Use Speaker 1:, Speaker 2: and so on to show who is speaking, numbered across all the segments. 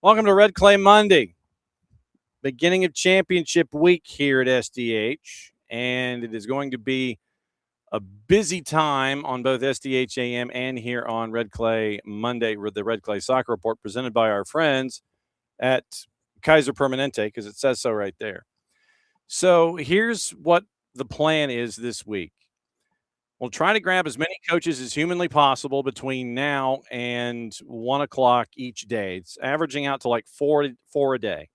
Speaker 1: Welcome to Red Clay Monday, beginning of championship week here at SDH, and it is going to be a busy time on both SDH AM and here on Red Clay Monday with the Red Clay Soccer Report presented by our friends at Kaiser Permanente, because it says so right there. So here's what the plan is this week. We'll try to grab as many coaches as humanly possible between now and 1 o'clock each day. It's averaging out to like four a day.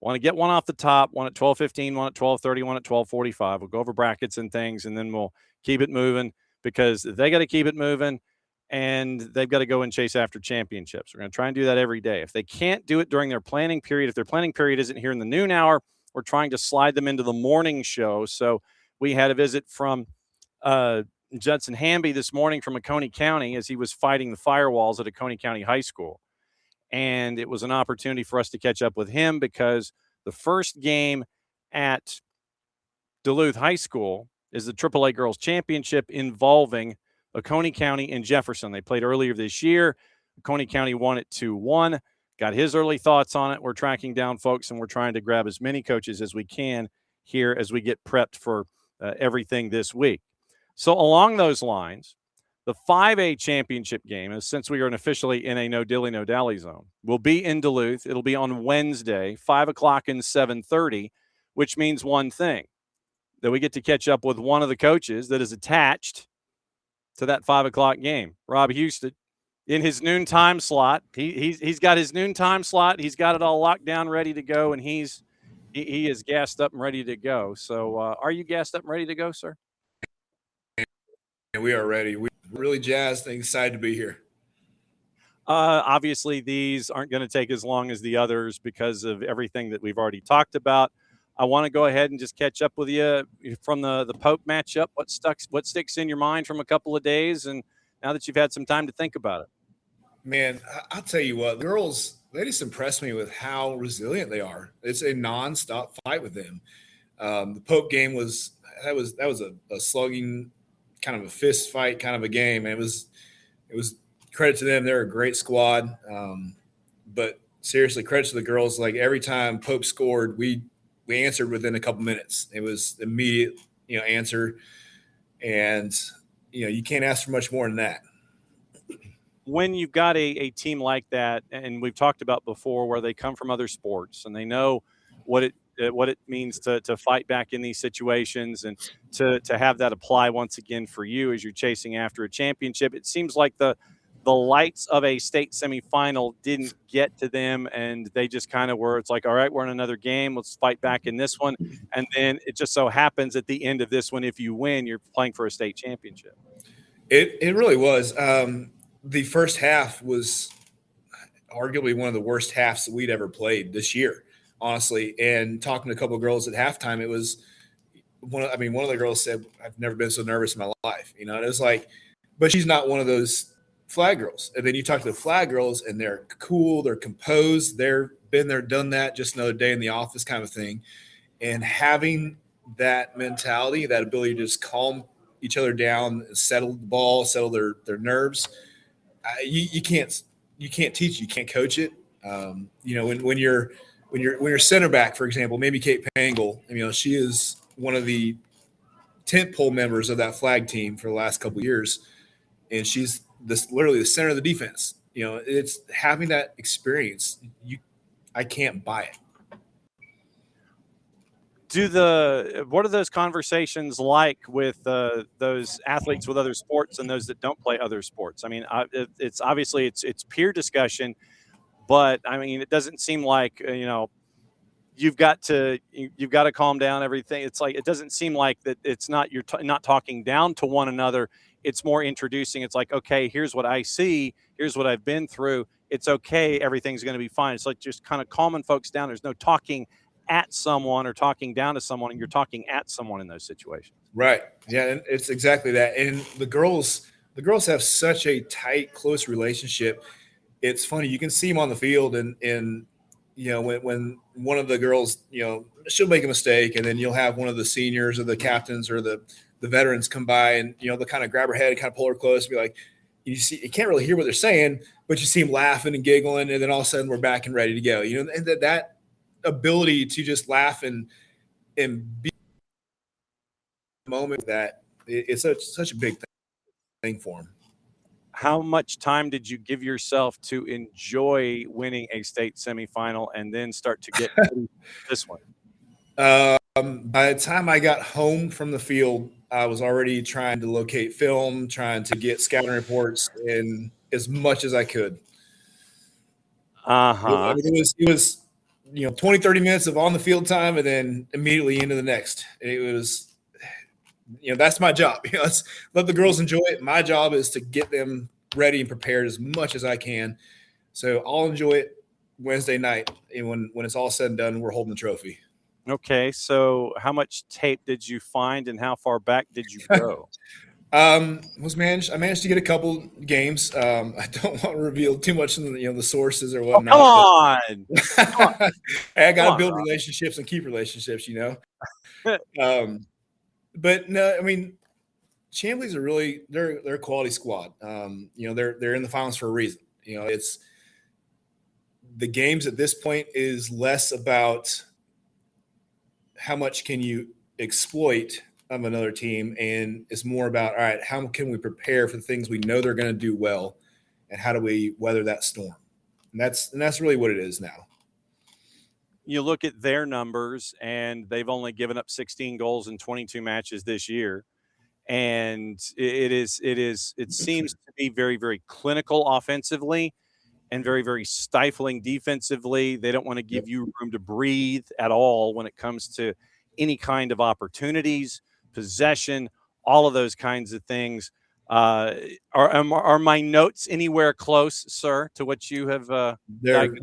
Speaker 1: Want to get one off the top, one at 12:15, one at 12:30, one at 12:45. We'll go over brackets and things, and then we'll keep it moving because they got to keep it moving, and they've got to go and chase after championships. We're going to try and do that every day. If they can't do it during their planning period, if their planning period isn't here in the noon hour, we're trying to slide them into the morning show. So we had a visit from Judson Hamby this morning from Oconee County as he was fighting the firewalls at Oconee County High School. And it was an opportunity for us to catch up with him because the first game at Duluth High School is the AAA Girls Championship involving Oconee County and Jefferson. They played earlier this year. Oconee County won it 2-1. Got his early thoughts on it. We're tracking down folks, and we're trying to grab as many coaches as we can here as we get prepped for everything this week. So along those lines, the 5A championship game, since we are officially in a no dilly, no dally zone, will be in Duluth. It'll be on Wednesday, 5 o'clock and 7:30, which means one thing, that we get to catch up with one of the coaches that is attached to that 5 o'clock game, Rob Husted, in his noontime slot. He's got his noontime slot. He's got it all locked down, ready to go, and he is gassed up and ready to go. So are you gassed up and ready to go, sir?
Speaker 2: We are ready. We're really jazzed and excited to be here.
Speaker 1: Obviously, these aren't going to take as long as the others because of everything that we've already talked about. I want to go ahead and just catch up with you from the Pope matchup. What sticks in your mind from a couple of days, and now that you've had some time to think about it?
Speaker 2: Man, I'll tell you what, the girls, they just impressed me with how resilient they are. It's a nonstop fight with them. The Pope game was a slugging, kind of a fist fight kind of a game. And it was credit to them. They're a great squad. But seriously, credit to the girls. Like every time Pope scored, we answered within a couple minutes. It was immediate, answer. And, you can't ask for much more than that.
Speaker 1: When you've got a team like that, and we've talked about before, where they come from other sports and they know what it means to fight back in these situations and to have that apply once again for you as you're chasing after a championship. It seems like the lights of a state semifinal didn't get to them, and they just kind of were, it's like, all right, we're in another game. Let's fight back in this one. And then it just so happens at the end of this one, if you win, you're playing for a state championship.
Speaker 2: It really was. The first half was arguably one of the worst halves that we'd ever played this year, honestly. And talking to a couple of girls at halftime, it was one of the girls said, I've never been so nervous in my life. And it was like, but she's not one of those flag girls. And then you talk to the flag girls and they're cool, they're composed, they're been there, done that, just another day in the office kind of thing. And having that mentality, that ability to just calm each other down, settle the ball, settle their nerves. You can't teach it, you can't coach it. When you're center back, for example, maybe Kate Pangle, she is one of the tentpole members of that flag team for the last couple of years, and she's literally the center of the defense. It's having that experience. I can't buy it.
Speaker 1: What are those conversations like with those athletes with other sports and those that don't play other sports? I mean, it's obviously it's peer discussion, but I mean, it doesn't seem like you've got to calm down everything. It's like, it doesn't seem like that. It's not, you're not talking down to one another. It's more introducing. It's like, okay, here's what I see. Here's what I've been through. It's okay. Everything's going to be fine. It's like just kind of calming folks down. There's no talking at someone or talking down to someone, and you're talking at someone in those situations.
Speaker 2: Right. Yeah. And it's exactly that. And the girls have such a tight, close relationship. It's funny. You can see them on the field and when one of the girls, she'll make a mistake, and then you'll have one of the seniors or the captains or the veterans come by and, they'll kind of grab her head and kind of pull her close and be like, you can't really hear what they're saying, but you see them laughing and giggling, and then all of a sudden we're back and ready to go. And that ability to just laugh and be a moment that it's such a big thing for them.
Speaker 1: How much time did you give yourself to enjoy winning a state semifinal and then start to get this one?
Speaker 2: By the time I got home from the field, I was already trying to locate film, trying to get scouting reports, and as much as I could. It was 20, 30 minutes of on the field time, and then immediately into the next. It was, that's my job. Let the girls enjoy it. My job is to get them ready and prepared as much as I can. So I'll enjoy it Wednesday night, and when it's all said and done, we're holding the trophy.
Speaker 1: Okay, so how much tape did you find, and how far back did you go?
Speaker 2: I managed to get a couple games. I don't want to reveal too much in the sources or whatnot.
Speaker 1: Oh, come on.
Speaker 2: I got to build relationships and keep relationships, But no, I mean, Chambly's are really they're a quality squad. They're in the finals for a reason. It's the games at this point is less about how much can you exploit of another team, and it's more about, all right, how can we prepare for the things we know they're going to do well, and how do we weather that storm? And that's really what it is now.
Speaker 1: You look at their numbers, and they've only given up 16 goals in 22 matches this year, and it seems to be very, very clinical offensively and very, very stifling defensively. They don't want to give you room to breathe at all when it comes to any kind of opportunities, possession, all of those kinds of things. Are my notes anywhere close, sir, to what you have?
Speaker 2: They're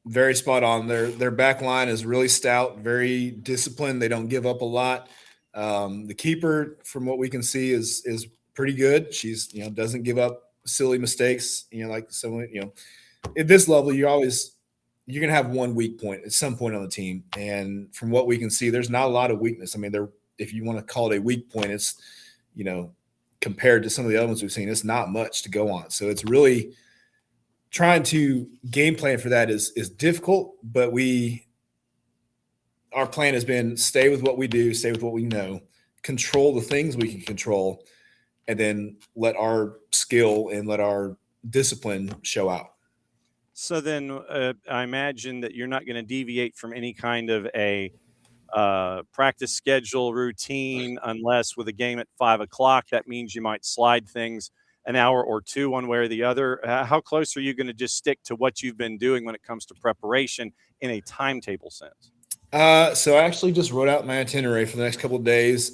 Speaker 2: very spot on. Their back line is really stout, very disciplined. They don't give up a lot. The keeper, from what we can see, is pretty good. She's doesn't give up silly mistakes. Like someone at this level, you're going to have one weak point at some point on the team. And from what we can see, there's not a lot of weakness. I mean, if you want to call it a weak point, it's, compared to some of the other ones we've seen, it's not much to go on. So it's really trying to game plan for that is difficult, but our plan has been stay with what we do, stay with what we know, control the things we can control, and then let our skill and let our discipline show out.
Speaker 1: So then I imagine that you're not going to deviate from any kind of a practice schedule routine unless with a game at 5:00, that means you might slide things an hour or two one way or the other. How close are you going to just stick to what you've been doing when it comes to preparation in a timetable sense?
Speaker 2: So I actually just wrote out my itinerary for the next couple of days.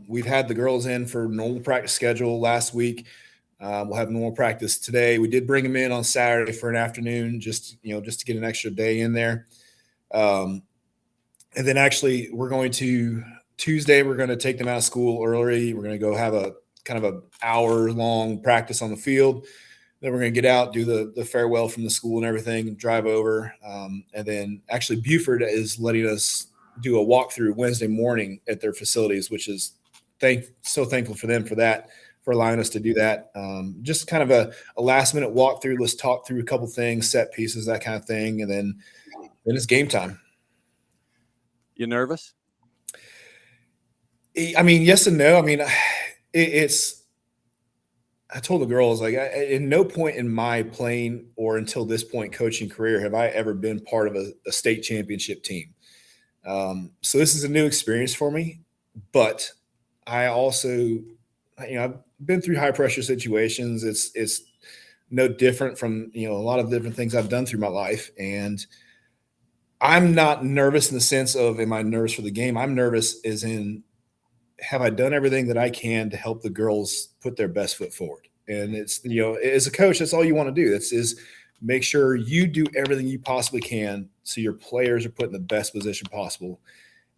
Speaker 2: We've had the girls in for normal practice schedule last week. We'll have normal practice today. We did bring them in on Saturday for an afternoon, just to get an extra day in there. And then actually Tuesday, we're going to take them out of school early. We're going to go have a kind of an hour-long practice on the field. Then we're going to get out, do the farewell from the school and everything, drive over. And then actually Buford is letting us do a walkthrough Wednesday morning at their facilities, which is so thankful for them for that, for allowing us to do that. Just kind of a last-minute walkthrough. Let's talk through a couple things, set pieces, that kind of thing, and then it's game time.
Speaker 1: You nervous?
Speaker 2: I mean, yes and no. I mean, I told the girls, like, in no point in my playing or until this point coaching career have I ever been part of a state championship team. So this is a new experience for me, but I also, I've been through high pressure situations. It's no different from, a lot of different things I've done through my life. And I'm not nervous in the sense of, am I nervous for the game? I'm nervous as in, have I done everything that I can to help the girls put their best foot forward? And it's, as a coach, that's all you want to do. Is make sure you do everything you possibly can so your players are put in the best position possible.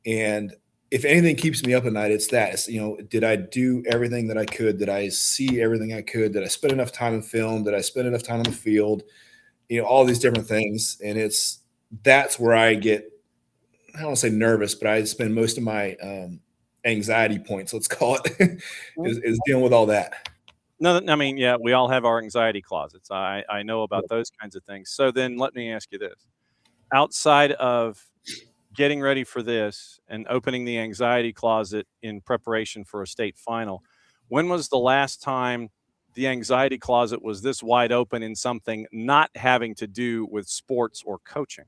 Speaker 2: And if anything keeps me up at night, it's that. It's, did I do everything that I could? Did I see everything I could? Did I spend enough time in film? Did I spend enough time on the field? All these different things. And that's where I get, I don't want to say nervous, but I spend most of my anxiety points, let's call it, is dealing with all that.
Speaker 1: No, I mean, yeah, we all have our anxiety closets. I know about those kinds of things. So then let me ask you this. Outside of getting ready for this and opening the anxiety closet in preparation for a state final, when was the last time the anxiety closet was this wide open in something not having to do with sports or coaching?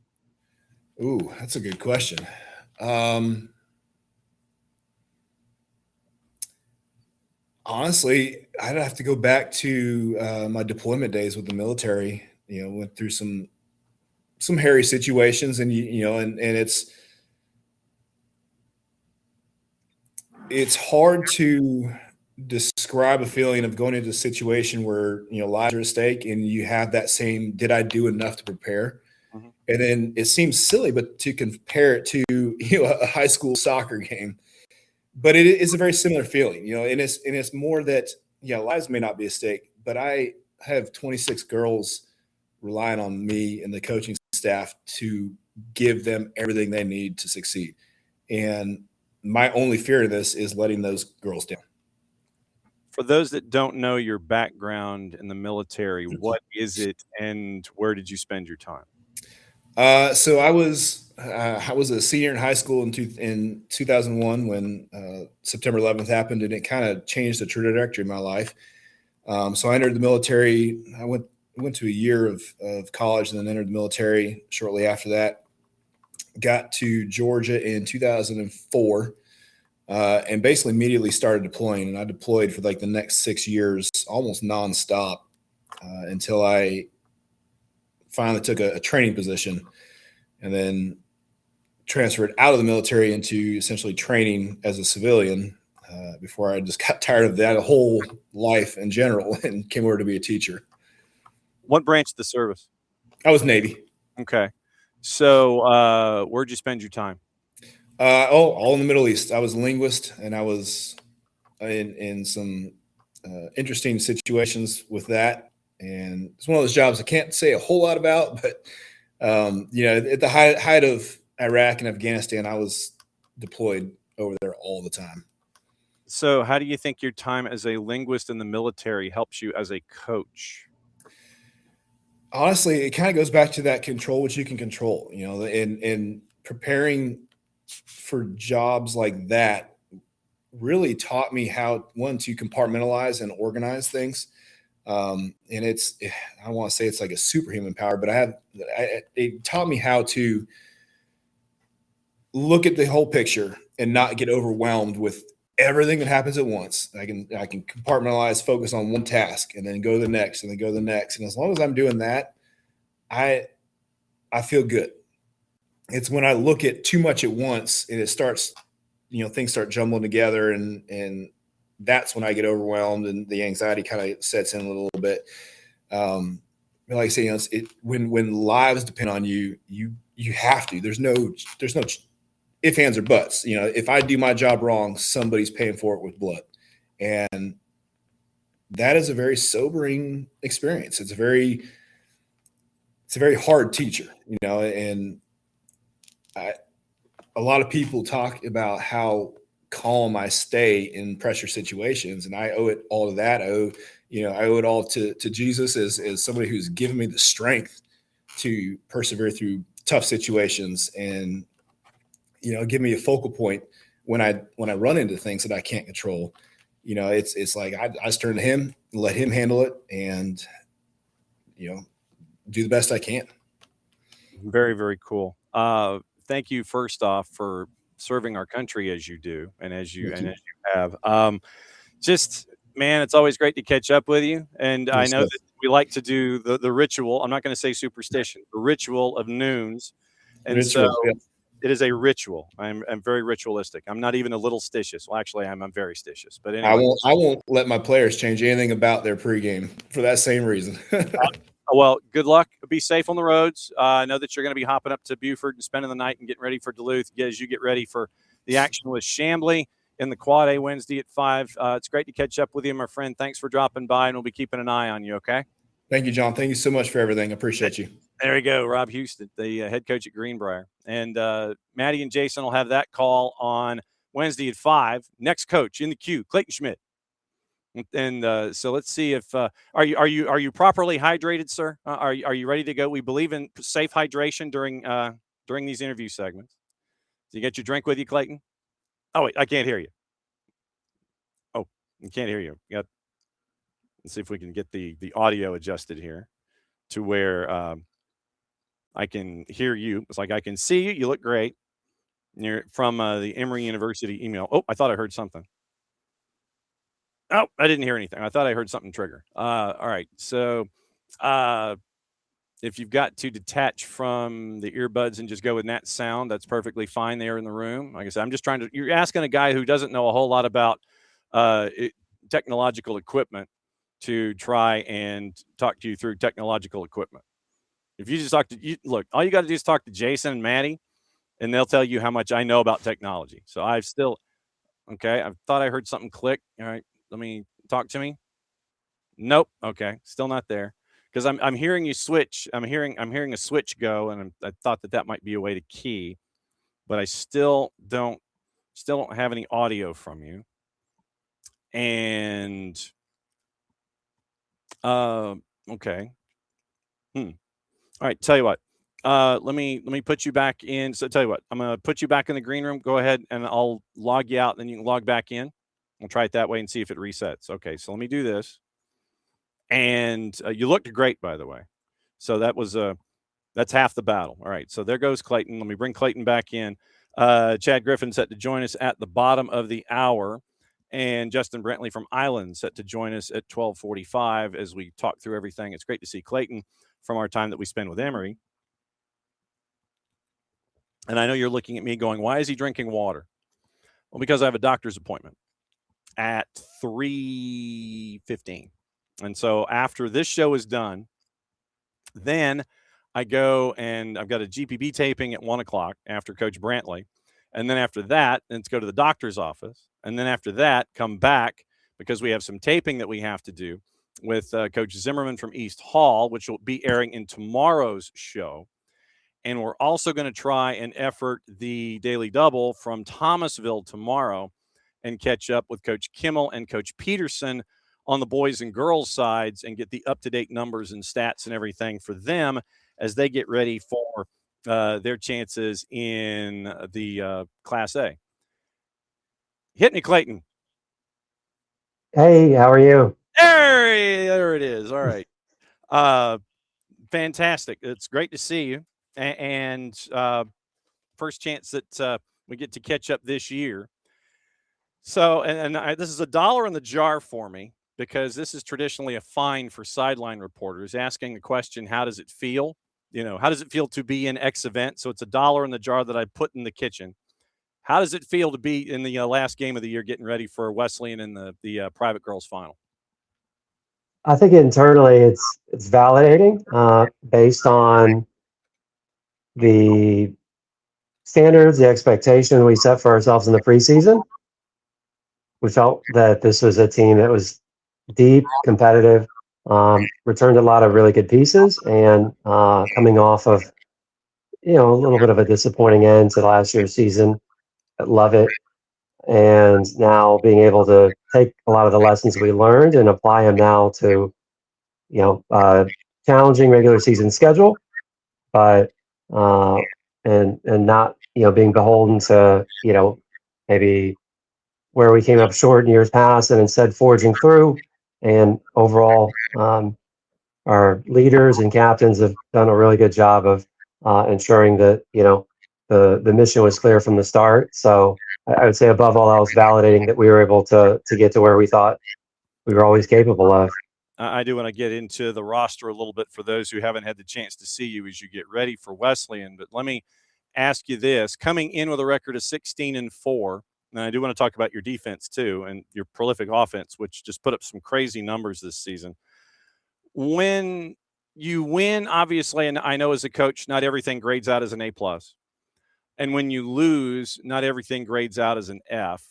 Speaker 2: Ooh, that's a good question. Honestly, I'd have to go back to my deployment days with the military. Went through some hairy situations, and and it's hard to describe a feeling of going into a situation where lives are at stake, and you have that same "Did I do enough to prepare?"
Speaker 1: Mhm.
Speaker 2: And then it seems silly, but to compare it to a high school soccer game, but it is a very similar feeling, and it's more that lives may not be at stake, but I have 26 girls relying on me and the coaching staff to give them everything they need to succeed. And my only fear of this is letting those girls down.
Speaker 1: For those that don't know your background in the military, what is it and where did you spend your time?
Speaker 2: So I was a senior in high school in 2001 when September 11th happened, and it kind of changed the trajectory of my life. So I entered the military. I went to a year of college and then entered the military shortly after that. Got to Georgia in 2004, and basically immediately started deploying. And I deployed for like the next 6 years, almost nonstop, until I finally took a training position, and then transferred out of the military into essentially training as a civilian. Before I just got tired of that whole life in general and came over to be a teacher.
Speaker 1: What branch of the service?
Speaker 2: I was Navy.
Speaker 1: Okay. So, where'd you spend your time?
Speaker 2: All in the Middle East. I was a linguist, and I was in some interesting situations with that. And it's one of those jobs I can't say a whole lot about, but at the height of Iraq and Afghanistan, I was deployed over there all the time.
Speaker 1: So, how do you think your time as a linguist in the military helps you as a coach?
Speaker 2: Honestly, it kind of goes back to that control what you can control, and preparing for jobs like that really taught me how, one, to compartmentalize and organize things. And I don't want to say it's like a superhuman power, but it taught me how to look at the whole picture and not get overwhelmed with everything that happens at once. I can compartmentalize, focus on one task, and then go to the next, and then go to the next. And as long as I'm doing that, I feel good. It's when I look at too much at once and it starts, things start jumbling together, and that's when I get overwhelmed and the anxiety kind of sets in a little bit. Like I say, when lives depend on you, you have to. There's no if, ands, or buts. If I do my job wrong, somebody's paying for it with blood, and that is a very sobering experience. It's a very hard teacher, and a lot of people talk about how calm I stay in pressure situations, and I owe it all to that. I owe it all to Jesus as somebody who's given me the strength to persevere through tough situations, and give me a focal point when I run into things that I can't control. It's like I just turn to him, let him handle it, and do the best I can.
Speaker 1: Very, very cool. Thank you first off for serving our country as you do and as you
Speaker 2: Thank you.
Speaker 1: have. Just man, it's always great to catch up with you. And I
Speaker 2: Yes,
Speaker 1: know
Speaker 2: sir.
Speaker 1: that we like to do the ritual. I'm not going to say superstition, the ritual of noons. And so
Speaker 2: Ritual. Yeah.
Speaker 1: it is a ritual. I'm very ritualistic. I'm not even a little stitious. Well, actually, I'm very stitious. But
Speaker 2: I
Speaker 1: anyway,
Speaker 2: won't let my players change anything about their pregame for that same reason.
Speaker 1: well, good luck. Be safe on the roads. I know that you're going to be hopping up to Buford and spending the night and getting ready for Duluth as you get ready for the action with Chambly in the Quad A Wednesday at 5. It's great to catch up with you, my friend. Thanks for dropping by, and we'll be keeping an eye on you, okay?
Speaker 2: Thank you, John. Thank you so much for everything. I appreciate you.
Speaker 1: There we go, Rob Husted, the head coach at Greenbrier. And Maddie and Jason will have that call on Wednesday at 5. Next coach in the queue, Clayton Schmitt. And so let's see if are you properly hydrated, sir? Are you ready to go? We believe in safe hydration during these interview segments. Do you get your drink with you, Clayton? Oh wait, I can't hear you. Oh, I can't hear you. Let's see if we can get the audio adjusted here to where I can hear you. It's like I can see you. You look great. You're from the Emory University email. Oh, I thought I heard something. Oh, I didn't hear anything. I thought I heard something trigger. All right. So if you've got to detach from the earbuds and just go with that sound, that's perfectly fine there in the room. Like I said, I'm just you're asking a guy who doesn't know a whole lot about technological equipment to try and talk to you through technological equipment. If you just look, all you got to do is talk to Jason and Maddie, and they'll tell you how much I know about technology. So I thought I heard something click. All right, let me talk to me. Nope. Okay, still not there because I'm hearing you switch. I'm hearing a switch go, and I thought that might be a way to key, but I still don't have any audio from you. And okay. All right, tell you what. Let me put you back in. So tell you what, I'm gonna put you back in the green room. Go ahead and I'll log you out, then you can log back in. We'll try it that way and see if it resets. Okay, so let me do this. And you looked great, by the way. So that's half the battle. All right, so there goes Clayton. Let me bring Clayton back in. Chad Griffin set to join us at the bottom of the hour, and Justin Brantley from Island set to join us at 12:45 as we talk through everything. It's great to see Clayton from our time that we spend with Emory. And I know you're looking at me going, why is he drinking water? Well, because I have a doctor's appointment at 3:15. And so after this show is done, then I go and I've got a GPB taping at 1 o'clock after Coach Brantley. And then after that, let's go to the doctor's office. And then after that, come back because we have some taping that we have to do with Coach Zimmerman from East Hall, which will be airing in tomorrow's show. And we're also going to try and effort the Daily Double from Thomasville tomorrow and catch up with Coach Kimmel and Coach Peterson on the boys and girls sides and get the up-to-date numbers and stats and everything for them as they get ready for their chances in the Class A. Hit me, Clayton.
Speaker 3: Hey, how are you?
Speaker 1: There it is. All right. Fantastic. It's great to see you. And first chance that we get to catch up this year. So, this is $1 in the jar for me because this is traditionally a fine for sideline reporters asking the question, how does it feel? How does it feel to be in X event? So it's $1 in the jar that I put in the kitchen. How does it feel to be in the last game of the year, getting ready for Wesleyan in the private girls final?
Speaker 3: I think internally it's validating based on the standards, the expectation we set for ourselves in the preseason. We felt that this was a team that was deep, competitive, returned a lot of really good pieces, and coming off of a little bit of a disappointing end to last year's season. I love it. And now being able to take a lot of the lessons we learned and apply them now to challenging regular season schedule, but and not being beholden to maybe where we came up short in years past, and instead forging through. And overall, our leaders and captains have done a really good job of ensuring that the mission was clear from the start. So I would say above all else, validating that we were able to get to where we thought we were always capable of.
Speaker 1: I do want to get into the roster a little bit for those who haven't had the chance to see you as you get ready for Wesleyan. But let me ask you this. Coming in with a record of 16-4, and I do want to talk about your defense too and your prolific offense, which just put up some crazy numbers this season. When you win, obviously, and I know as a coach, not everything grades out as an A+. And when you lose, not everything grades out as an F.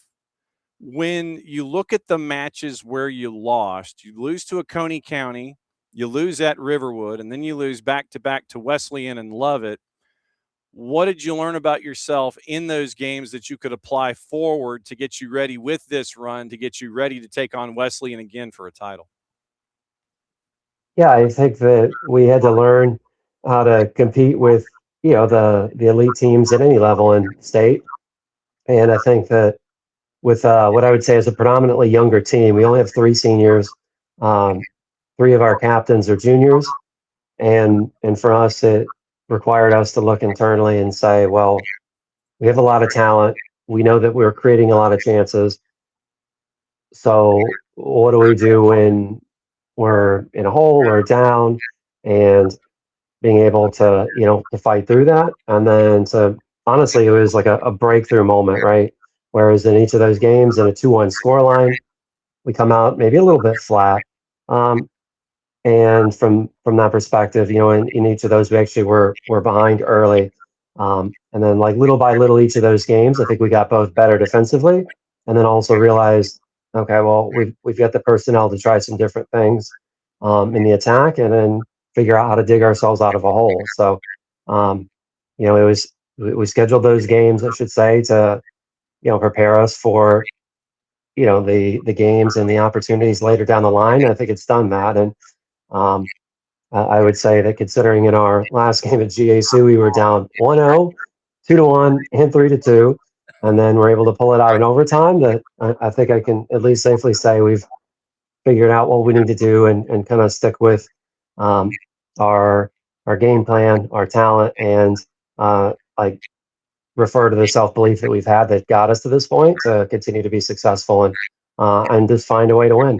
Speaker 1: When you look at the matches where you lost, you lose to Oconee County, you lose at Riverwood, and then you lose back-to-back to Wesleyan and Lovett. What did you learn about yourself in those games that you could apply forward to get you ready with this run, to get you ready to take on Wesleyan again for a title?
Speaker 3: Yeah, I think that we had to learn how to compete with, the elite teams at any level in state. And I think that with what I would say is a predominantly younger team, we only have three seniors. Um, Three of our captains are juniors, and for us, it required us to look internally and say, well, we have a lot of talent. We know that we're creating a lot of chances. So what do we do when we're in a hole or down, and being able to, to fight through that? And then to honestly, it was like a breakthrough moment, right? Whereas in each of those games in a 2-1 scoreline, we come out maybe a little bit flat. Um, and from that perspective, in each of those, we actually were behind early. And then like little by little, each of those games, I think we got both better defensively, and then also realized, okay, well, we've got the personnel to try some different things in the attack, and then figure out how to dig ourselves out of a hole. So, it was we scheduled those games, I should say, to prepare us for the games and the opportunities later down the line. I think it's done that, and um, I would say that considering in our last game at GHSA, we were down 1-0, 2-1, and 3-2, and then we're able to pull it out in overtime. That I think I can at least safely say we've figured out what we need to do, and kind of stick with um, our game plan, our talent, and like refer to the self belief that we've had that got us to this point to continue to be successful, and just find a way to win.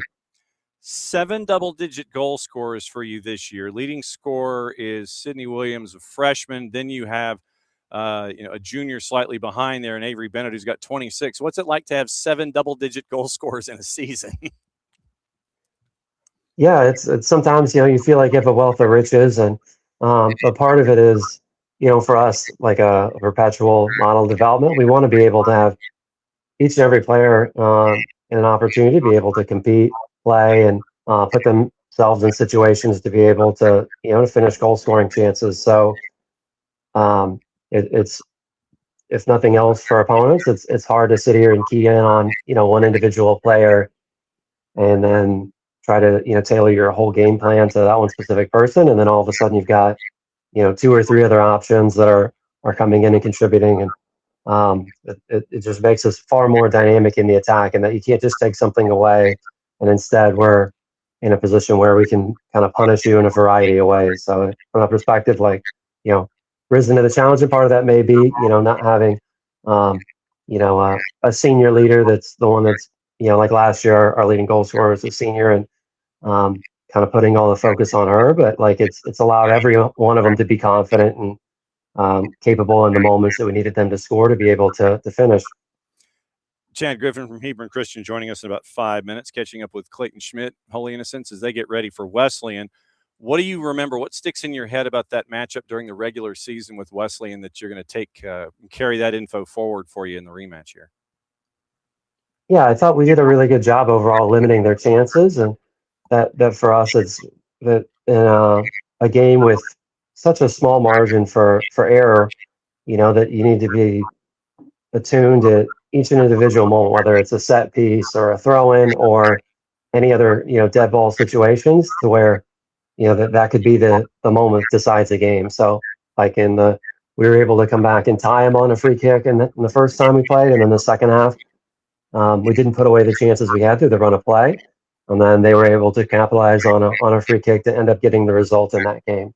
Speaker 1: 7 double-digit goal scorers for you this year. Leading scorer is Sydney Williams, a freshman. Then you have a junior slightly behind there, and Avery Bennett, who's got 26. What's it like to have 7 double-digit goal scorers in a season?
Speaker 3: Yeah, it's sometimes you feel like you have a wealth of riches, and but part of it is for us like a perpetual model development. We want to be able to have each and every player an opportunity to be able to compete, play, and put themselves in situations to be able to to finish goal scoring chances. So it's if nothing else for opponents, it's hard to sit here and key in on one individual player and then try to tailor your whole game plan to that one specific person, and then all of a sudden you've got 2 or 3 other options that are coming in and contributing, and it just makes us far more dynamic in the attack, and that you can't just take something away, and instead we're in a position where we can kind of punish you in a variety of ways. So from that perspective, like risen to the challenge, and part of that may be not having a senior leader that's the one that's like last year our leading goal scorer was a senior, and kind of putting all the focus on her, but like it's allowed every one of them to be confident and capable in the moments that we needed them to score to be able to finish.
Speaker 1: Chad Griffin from Hebron Christian joining us in about 5 minutes, catching up with Clayton Schmitt, Holy Innocents, as they get ready for Wesleyan. What do you remember? What sticks in your head about that matchup during the regular season with Wesleyan that you're going to take carry that info forward for you in the rematch here?
Speaker 3: Yeah, I thought we did a really good job overall limiting their chances, and that for us it's that in a game with such a small margin for error, that you need to be attuned to each individual moment, whether it's a set piece or a throw in or any other dead ball situations, to where that could be the moment that decides the game. So like we were able to come back and tie them on a free kick in the first time we played, and then the second half we didn't put away the chances we had through the run of play, and then they were able to capitalize on a free kick to end up getting the result in that game.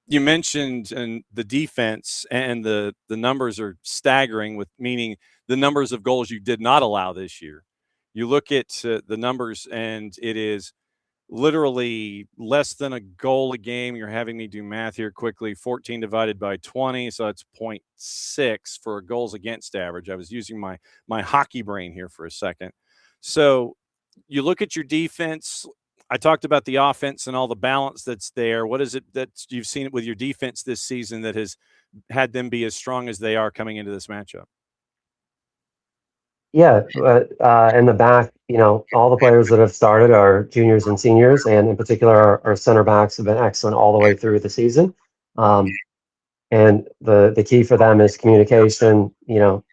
Speaker 1: You mentioned the defense, and the numbers are staggering, with meaning the numbers of goals you did not allow this year. You look at the numbers, and it is literally less than a goal a game. You're having me do math here quickly. 14 divided by 20, so it's 0.6 for a goals against average. I was using my hockey brain here for a second. So you look at your defense. I talked about the offense and all the balance that's there. What is it that you've seen it with your defense this season that has had them be as strong as they are coming into this matchup?
Speaker 3: Yeah, in the back, all the players that have started are juniors and seniors, and in particular, our center backs have been excellent all the way through the season. And And the key for them is communication,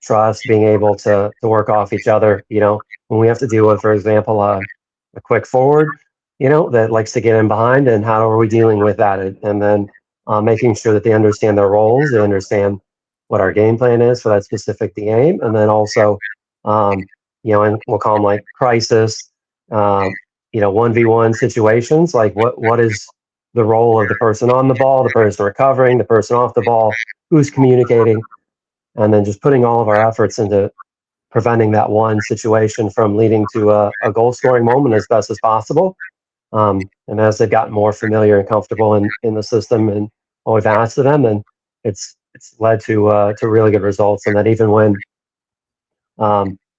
Speaker 3: trust, being able to work off each other. When we have to deal with, for example, a quick forward, that likes to get in behind, and how are we dealing with that? And then making sure that they understand their roles, they understand what our game plan is for that specific game, and then also, and we'll call them like crisis, 1v1 situations, like what is the role of the person on the ball, the person recovering, the person off the ball, who's communicating, and then just putting all of our efforts into preventing that one situation from leading to a goal scoring moment as best as possible. And as they've gotten more familiar and comfortable in the system and what we've asked of them, and it's led to really good results. And that even when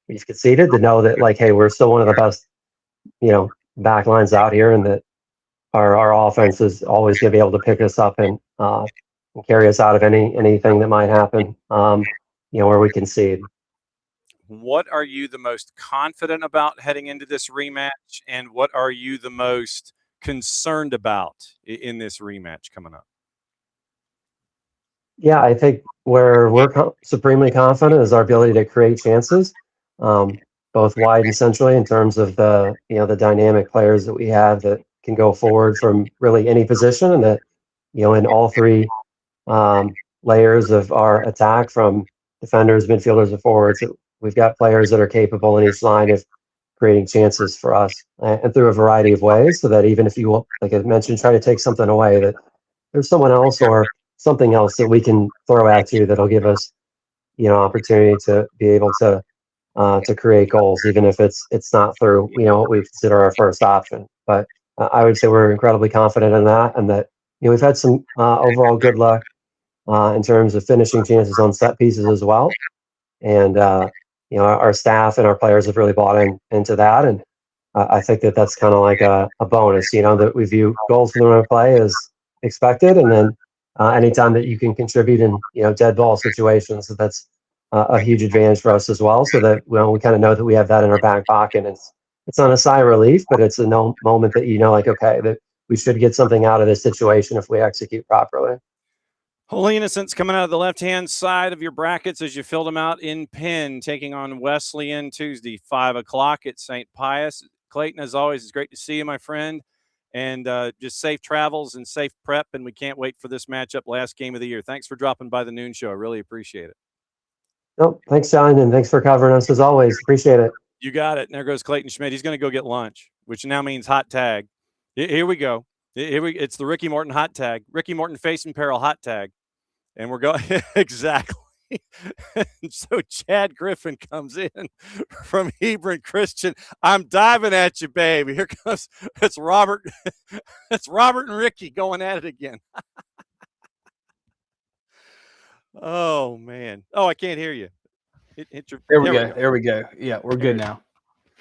Speaker 3: we've conceded, to know that, like, hey, we're still one of the best, back lines out here, and that our offense is always going to be able to pick us up and carry us out of anything that might happen, where we concede.
Speaker 1: What are you the most confident about heading into this rematch, and what are you the most concerned about in this rematch coming up?
Speaker 3: Yeah, I think where we're supremely confident is our ability to create chances, both wide and centrally, in terms of the dynamic players that we have that can go forward from really any position, and that in all three layers of our attack, from defenders, midfielders, and forwards, we've got players that are capable in each line of creating chances for us, and through a variety of ways, so that even if you, like I mentioned, try to take something away, that there's someone else or something else that we can throw at you that'll give us, opportunity to be able to create goals, even if it's not through, what we consider our first option. But I would say we're incredibly confident in that, and that, we've had some overall good luck in terms of finishing chances on set pieces as well. And, our staff and our players have really bought into that. And I think that that's kind of like a bonus, that we view goals from the run of play as expected. And then anytime that you can contribute in, dead ball situations, that's a huge advantage for us as well. So that, we kind of know that we have that in our back pocket. It's not a sigh of relief, but it's a moment that, like, okay, that we should get something out of this situation if we execute properly.
Speaker 1: Holy Innocents coming out of the left-hand side of your brackets as you filled them out in Penn, taking on Wesleyan Tuesday, 5 o'clock at St. Pius. Clayton, as always, it's great to see you, my friend. And just safe travels and safe prep, and we can't wait for this matchup, last game of the year. Thanks for dropping by the noon show. I really appreciate it.
Speaker 3: No, thanks, John, and thanks for covering us as always. Appreciate it.
Speaker 1: You got it. And there goes Clayton Schmitt. He's going to go get lunch, which now means hot tag. Here we go. It's the Ricky Morton hot tag. Ricky Morton face and peril hot tag. And we're going exactly. So Chad Griffin comes in from Hebron Christian. I'm diving at you, baby. Here comes it's Robert. It's Robert and Ricky going at it again. Oh man. Oh, I can't hear you.
Speaker 4: There we go. There we go. Yeah, we're good now.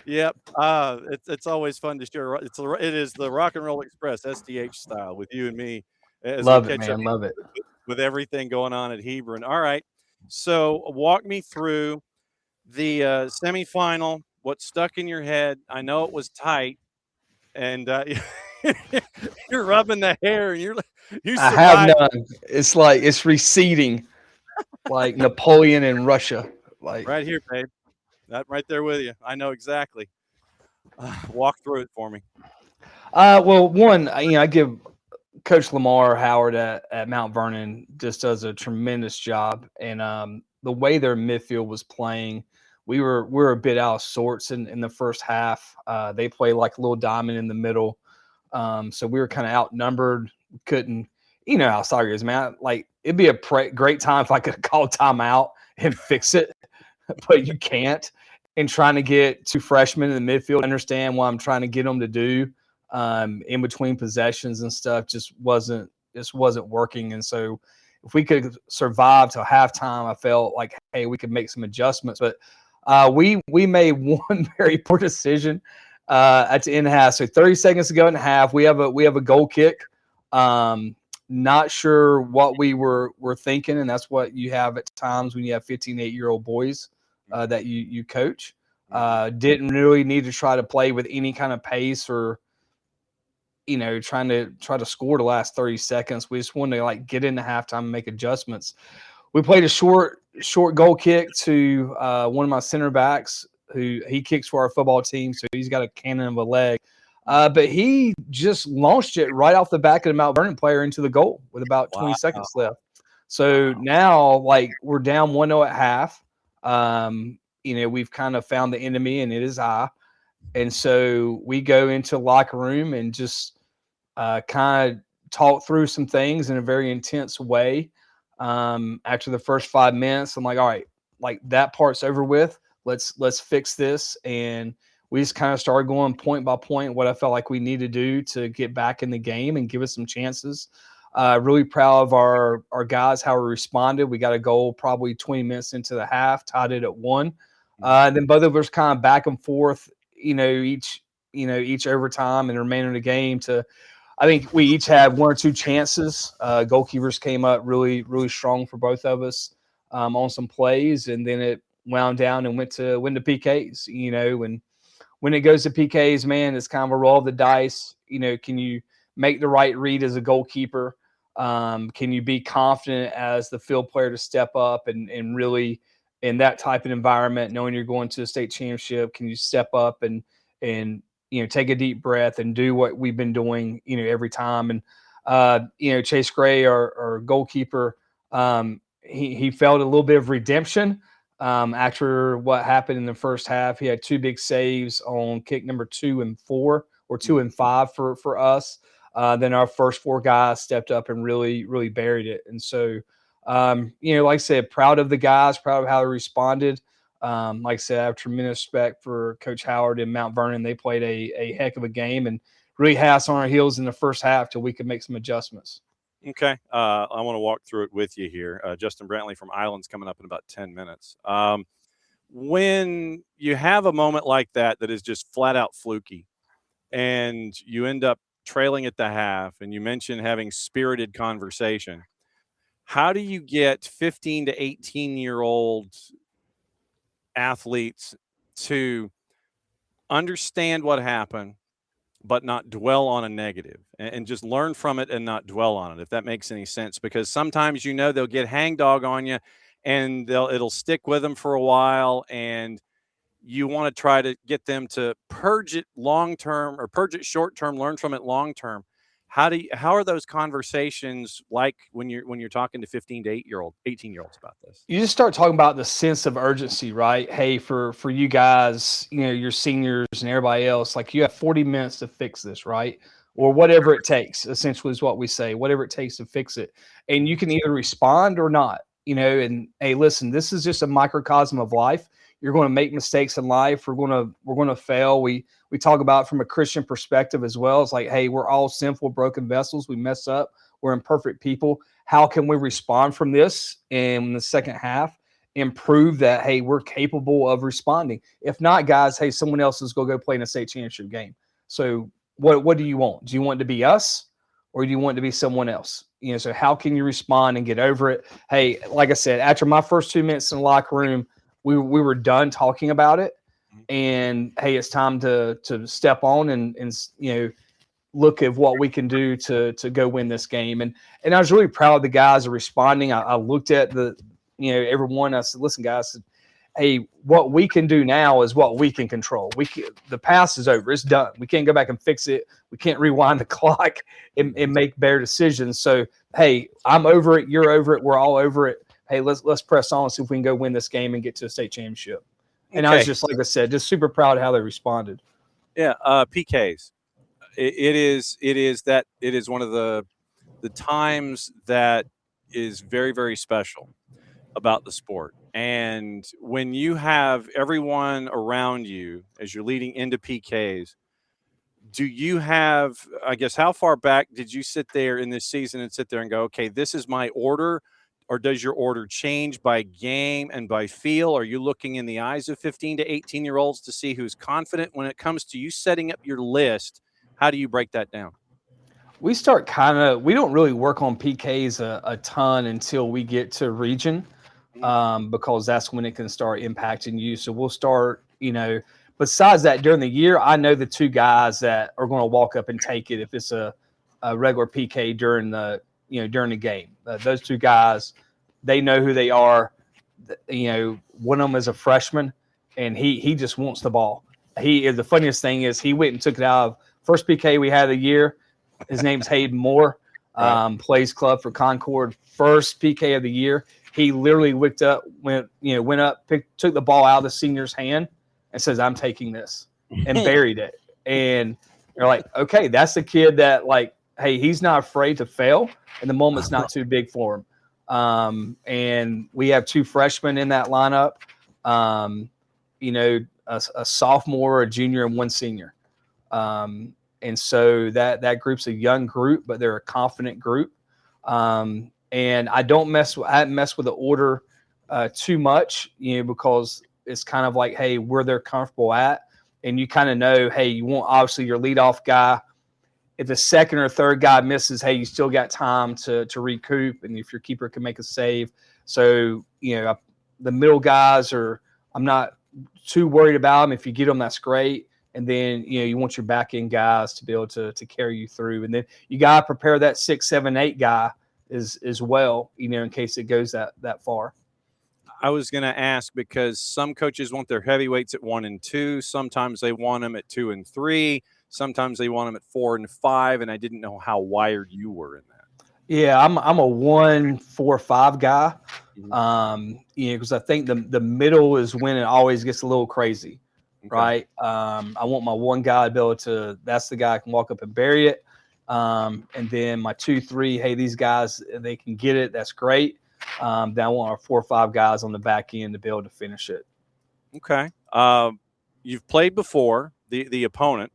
Speaker 1: Yep. It's always fun to share. It is the Rock and Roll Express SDH style with you and me.
Speaker 4: Love it, man. Love it.
Speaker 1: With everything going on at Hebron. All right. So walk me through the semifinal, what stuck in your head. I know it was tight, and you're rubbing the hair, and you
Speaker 4: I have none. It's like it's receding, like Napoleon in Russia. Like
Speaker 1: right here, babe. That right there with you. I know exactly. Walk through it for me.
Speaker 4: Well, one, I give Coach Lamar Howard at Mount Vernon just does a tremendous job, and the way their midfield was playing, we were a bit out of sorts in the first half. They play like a little diamond in the middle, so we were kind of outnumbered. Couldn't, how soccer is, man. Like it'd be a great time if I could call timeout and fix it, but you can't. And trying to get two freshmen in the midfield, understand what I'm trying to get them to do. In between possessions and stuff just wasn't working. And so if we could survive till halftime, I felt like, hey, we could make some adjustments. But we made one very poor decision at the end of half. So 30 seconds to go in half, we have a goal kick. Not sure what we were thinking, and that's what you have at times when you have 15, 8-year-old boys that you coach. Didn't really need to try to play with any kind of pace or trying to score the last 30 seconds. We just wanted to like get into halftime and make adjustments. We played a short goal kick to one of my center backs who he kicks for our football team. So he's got a cannon of a leg. But he just launched it right off the back of the Mount Vernon player into the goal with about 20 seconds left. So now, like, we're down 1-0 at half. We've kind of found the enemy, and it is I. And so we go into the locker room and just kind of talk through some things in a very intense way. After the first 5 minutes, I'm like, all right, like that part's over with. Let's fix this. And we just kind of started going point by point what I felt like we need to do to get back in the game and give us some chances. Really proud of our guys, how we responded. We got a goal probably 20 minutes into the half, tied it at 1. And then both of us kind of back and forth, each overtime and the remainder of the game I think we each had 1 or 2 chances. Goalkeepers came up really, really strong for both of us on some plays, and then it wound down and went to PKs, and when it goes to PKs, man, it's kind of a roll of the dice. Can you make the right read as a goalkeeper? Can you be confident as the field player to step up and really in that type of environment, knowing you're going to a state championship, can you step up and take a deep breath and do what we've been doing, every time. And, Chase Gray, our goalkeeper, he felt a little bit of redemption after what happened in the first half. He had 2 big saves on kick number 2 and 4, or 2 and 5 for us. Then our first 4 guys stepped up and really, really buried it. And so, like I said, proud of the guys, proud of how they responded. Like I said, I have tremendous respect for Coach Howard and Mount Vernon. They played a heck of a game and really had us on our heels in the first half till we could make some adjustments.
Speaker 1: Okay. I want to walk through it with you here. Justin Brantley from Island's coming up in about 10 minutes. When you have a moment like that is just flat out fluky and you end up trailing at the half, and you mentioned having spirited conversation, how do you get 15 to 18-year-old athletes to understand what happened but not dwell on a negative and just learn from it and not dwell on it, if that makes any sense? Because sometimes they'll get hangdog on you and it'll stick with them for a while, and you want to try to get them to purge it long term or purge it short term, learn from it long term. How are those conversations like when you're talking to 15 to 18-year-olds about this?
Speaker 4: You just start talking about the sense of urgency, right? Hey, for you guys, your seniors and everybody else, like you have 40 minutes to fix this, right? Or whatever it takes, essentially is what we say, whatever it takes to fix it. And you can either respond or not, and hey, listen, this is just a microcosm of life. You're going to make mistakes in life. We're going to fail. We talk about it from a Christian perspective as well. It's like, hey, we're all sinful, broken vessels. We mess up. We're imperfect people. How can we respond from this in the second half and prove that, hey, we're capable of responding? If not, guys, hey, someone else is going to go play in a state championship game. So what do you want? Do you want it to be us, or do you want it to be someone else? So how can you respond and get over it? Hey, like I said, after my first 2 minutes in the locker room, we were done talking about it, and hey, it's time to step on and look at what we can do to go win this game. And I was really proud of the guys are responding. I looked at everyone. I said, listen, guys, hey, what we can do now is what we can control. The past is over. It's done. We can't go back and fix it. We can't rewind the clock and make better decisions. So, hey, I'm over it. You're over it. We're all over it. Hey, let's press on and see if we can go win this game and get to a state championship. And I was just, like I said, just super proud of how they responded.
Speaker 1: Yeah, PKs. It is one of the times that is very, very special about the sport. And when you have everyone around you as you're leading into PKs, do you have, I guess, how far back did you sit there in this season and sit there and go, okay, this is my order? Or does your order change by game and by feel? Are you looking in the eyes of 15 to 18-year-olds to see who's confident when it comes to you setting up your list? How do you break that down?
Speaker 4: We don't really work on PKs a ton until we get to region, because that's when it can start impacting you. So we'll start, but besides that, during the year, I know the two guys that are going to walk up and take it if it's a regular PK during the game. Those two guys, they know who they are. One of them is a freshman, and he just wants the ball. The funniest thing is he went and took it out of first PK we had of the year. His name's Hayden Moore, plays club for Concord. First PK of the year, he literally went up, took the ball out of the senior's hand and says, "I'm taking this," and buried it. And you're like, okay, that's the kid that, like, hey, he's not afraid to fail, and the moment's not too big for him. And we have two freshmen in that lineup. A sophomore, a junior, and one senior. And so that group's a young group, but they're a confident group. And I haven't messed with the order too much, because it's kind of like, hey, where they're comfortable at. And you kind of know, hey, you want obviously your leadoff guy. If the second or third guy misses, hey, you still got time to recoup. And if your keeper can make a save. So, the middle guys I'm not too worried about them. If you get them, that's great. And then, you want your back end guys to be able to carry you through. And then you got to prepare that 6, 7, 8 guy as well, in case it goes that far.
Speaker 1: I was going to ask, because some coaches want their heavyweights at 1 and 2. Sometimes they want them at 2 and 3. Sometimes they want them at 4 and 5. And I didn't know how wired you were in that.
Speaker 4: Yeah, I'm a 1, 4, 5 guy. Because I think the middle is when it always gets a little crazy, right? I want my one guy to be able to. That's the guy I can walk up and bury it. And then my 2, 3, hey, these guys, they can get it. That's great. Then I want our 4 or 5 guys on the back end to be able to finish it.
Speaker 1: Okay. You've played before the opponent.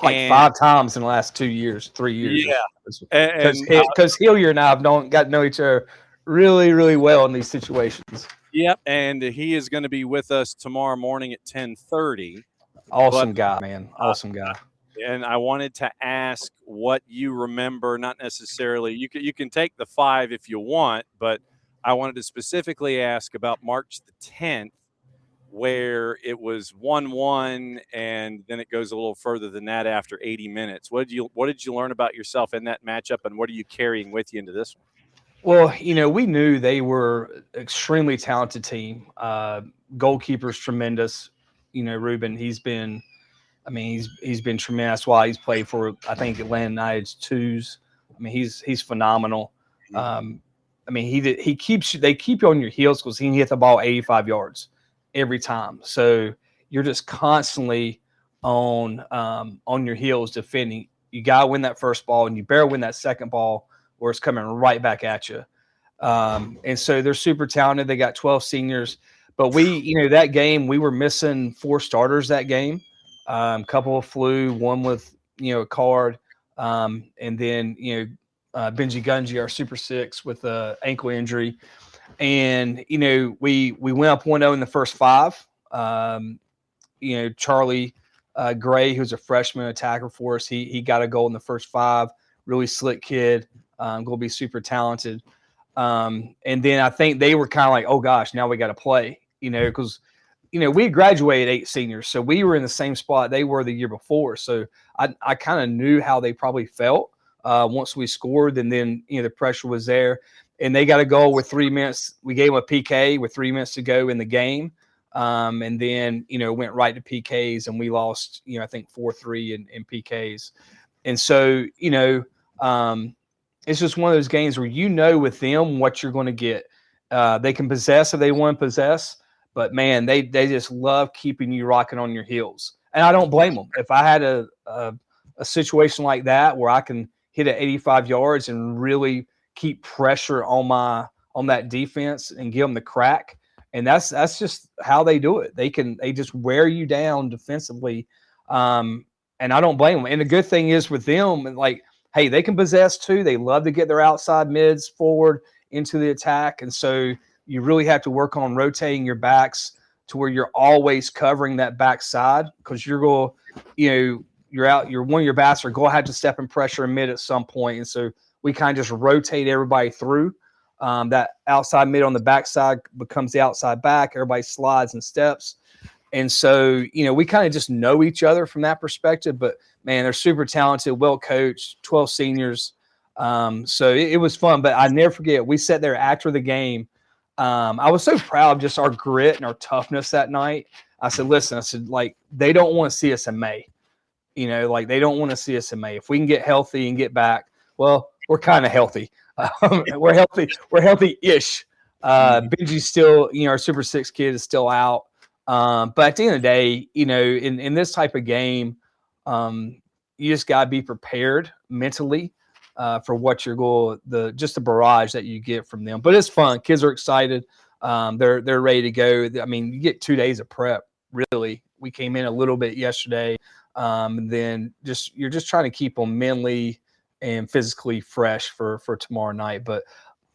Speaker 4: Like 5 times in the last 3 years.
Speaker 1: Yeah.
Speaker 4: Because Hillier and I don't got to know each other really, really well in these situations.
Speaker 1: Yep. And he is going to be with us tomorrow morning at 10:30.
Speaker 4: Awesome guy, man. Awesome guy.
Speaker 1: And I wanted to ask what you remember, not necessarily, you can take the 5 if you want, but I wanted to specifically ask about March the 10th, where it was 1-1, and then it goes a little further than that after 80 minutes. What did you learn about yourself in that matchup, and what are you carrying with you into this one?
Speaker 4: Well, we knew they were extremely talented team. Goalkeeper's tremendous. Ruben, he's been tremendous. That's why he's played for, I think, Atlanta United's 2s. He's phenomenal. They keep you on your heels because he can hit the ball 85 yards every time. So you're just constantly on your heels defending. You got to win that first ball, and you better win that second ball, or it's coming right back at you. And so they're super talented. They got 12 seniors. But that game, we were missing 4 starters that game. Couple of flu, one with, a card. And then, Benji Gunji, our Super 6, with an ankle injury. And, we went up 1-0 in the first 5. Charlie Gray, who's a freshman attacker for us, he got a goal in the first 5. Really slick kid. Going to be super talented. And then I think they were kind of like, oh, gosh, now we got to play, because we graduated 8 seniors. So we were in the same spot they were the year before. So I kind of knew how they probably felt once we scored. And then, the pressure was there. And they got a goal with 3 minutes. We gave them a PK with 3 minutes to go in the game. And then, went right to PKs, and we lost, I think 4-3 in PKs. And so, it's just one of those games where with them what you're going to get. They can possess if they want to possess, but man, they just love keeping you rocking on your heels. And I don't blame them. If I had a situation like that where I can hit at 85 yards and really keep pressure on that defense and give them the crack, and that's just how they do it. They just wear you down defensively, and I don't blame them. And the good thing is with them, like, hey, they can possess too. They love to get their outside mids forward into the attack. And so you really have to work on rotating your backs to where you're always covering that backside, because you're one of your backs are going to have to step in pressure in mid at some point. And so we kind of just rotate everybody through. That outside mid on the backside becomes the outside back. Everybody slides and steps. And so, we kind of just know each other from that perspective. But, man, they're super talented, well coached, 12 seniors. So it was fun. But I never forget, we sat there after the game. I was so proud of just our grit and our toughness that night. I said, listen, they don't want to see us in May. They don't want to see us in May. If we can get healthy and get back, well, we're kind of healthy. We're healthy. We're healthy-ish. Benji's still, our Super 6 kid is still out. But at the end of the day, in this type of game, you just got to be prepared mentally for what you're going, just the barrage that you get from them. But it's fun. Kids are excited. They're ready to go. I mean, you get 2 days of prep, really. We came in a little bit yesterday. And then you're just trying to keep them mentally and physically fresh for tomorrow night. But